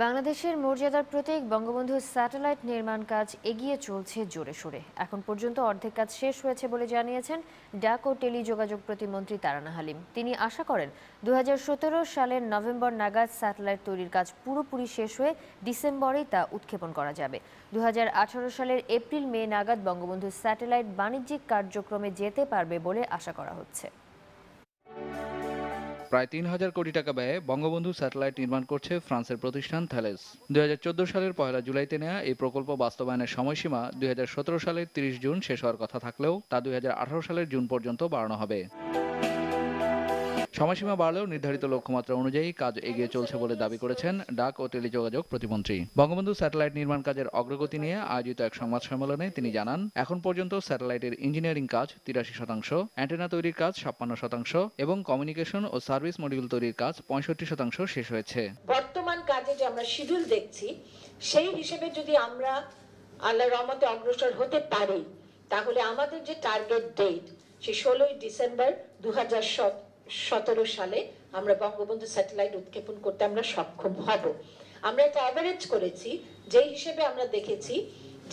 বাংলাদেশের মর্যাদার প্রতীক বঙ্গবন্ধু স্যাটেলাইট নির্মাণ কাজ এগিয়ে চলছে জোরে সোরে। এখন পর্যন্ত অর্ধেক কাজ শেষ হয়েছে বলে জানিয়েছেন ডাক ও টেলিযোগাযোগ প্রতিমন্ত্রী তারানা হালিম। তিনি আশা করেন 2017 সালের নভেম্বর নাগাদ স্যাটেলাইট তৈরির কাজ পুরোপুরি শেষ হয়ে ডিসেম্বরেই তা উৎক্ষেপণ করা যাবে। 2018 সালের এপ্রিল মে নাগাদ বঙ্গবন্ধু স্যাটেলাইট বাণিজ্যিক কার্যক্রমে যেতে পারবে বলে আশা করা হচ্ছে। প্রায় ৩,০০০ কোটি টাকা ব্যয়ে বঙ্গবন্ধু স্যাটেলাইট নির্মাণ করছে ফ্রান্সের প্রতিষ্ঠান থ্যালেস। 2014 সালের 1 জুলাইতে নেওয়া এই প্রকল্প বাস্তবায়নের সময়সীমা 2017 সালের 30 জুন শেষ হওয়ার কথা থাকলেও তা 2018 সালের জুন পর্যন্ত বাড়ানো হবে। সময়সীমা বাড়লেও নির্ধারিত লক্ষ্যমাত্রা অনুযায়ী কাজ এগিয়ে চলছে বলে দাবি করেছেন ডাক ও টেলিযোগাযোগ প্রতিমন্ত্রী। বঙ্গবন্ধু স্যাটেলাইট নির্মাণ কাজের অগ্রগতি নিয়ে আয়োজিত এক সংবাদ সম্মেলনে তিনি জানান, এখন পর্যন্ত স্যাটেলাইটের ইঞ্জিনিয়ারিং কাজ 83%, অ্যান্টেনা তৈরির কাজ 56% এবং কমিউনিকেশন ও সার্ভিস মডিউল তৈরির কাজ 65% শেষ হয়েছে। বর্তমান কাজে যে আমরা শিডিউল দেখছি সেই হিসেবে যদি আমরা আল্লাহর রহমতে অগ্রসর হতে পারি, তাহলে আমাদের যে টার্গেট ডেট সে 16 ডিসেম্বর 2017 সালে আমরা বঙ্গবন্ধু স্যাটেলাইট উৎক্ষেপণ করতে আমরা সক্ষম হব। আমরা এটা অ্যাভারেজ করেছি, যে হিসেবে আমরা দেখেছি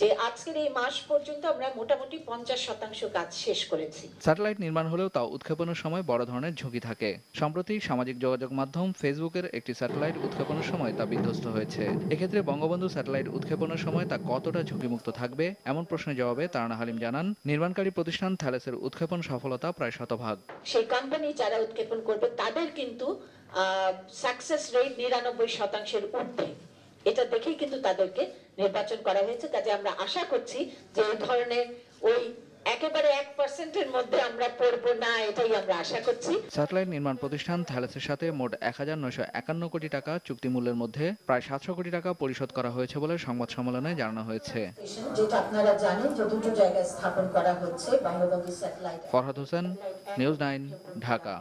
যে আজকের এই মাস পর্যন্ত আমরা মোটামুটি 50% কাজ শেষ করেছি। স্যাটেলাইট নির্মাণ হলেও তা উৎক্ষেপণের সময় বড় ধরনের ঝুঁকি থাকে। সম্প্রতি সামাজিক যোগাযোগ মাধ্যম ফেসবুকের একটি স্যাটেলাইট উৎক্ষেপণের সময় তা বিধ্বস্ত হয়েছে। এক্ষেত্রে বঙ্গবন্ধু স্যাটেলাইট উৎক্ষেপণের সময় তা কতটা ঝুঁকিমুক্ত থাকবে, এমন প্রশ্নের জবাবে তারানা হালিম জানান, নির্মাণকারী প্রতিষ্ঠান থ্যালেসের উৎক্ষেপণ সফলতা প্রায় 100%। সেই কোম্পানি যারা উৎক্ষেপণ করবে তাদের কিন্তু সাকসেস রেট 99%-এর ঊর্ধ্বে। এটা দেখেই কিন্তু তাদেরকে নির্বাচন করা হয়েছে। কাজে আমরা আশা করছি যে এই ধরনের ওই একেবারে 1%-এর মধ্যে আমরা পড়ব না, এটাই আমরা আশা করছি। স্যাটেলাইট নির্মাণ প্রতিষ্ঠান থ্যালেসের সাথে মোট 1951 কোটি টাকা চুক্তি মূল্যের মধ্যে প্রায় 700 কোটি টাকা পরিশোধ করা হয়েছে বলে সংবাদ সম্মেলনে জানানো হয়েছে। যেটা আপনারা জানেন যে দুটো জায়গায় স্থাপন করা হচ্ছে বঙ্গবন্ধু স্যাটেলাইট। ফরহাদ হোসেন, নিউজ 9, ঢাকা।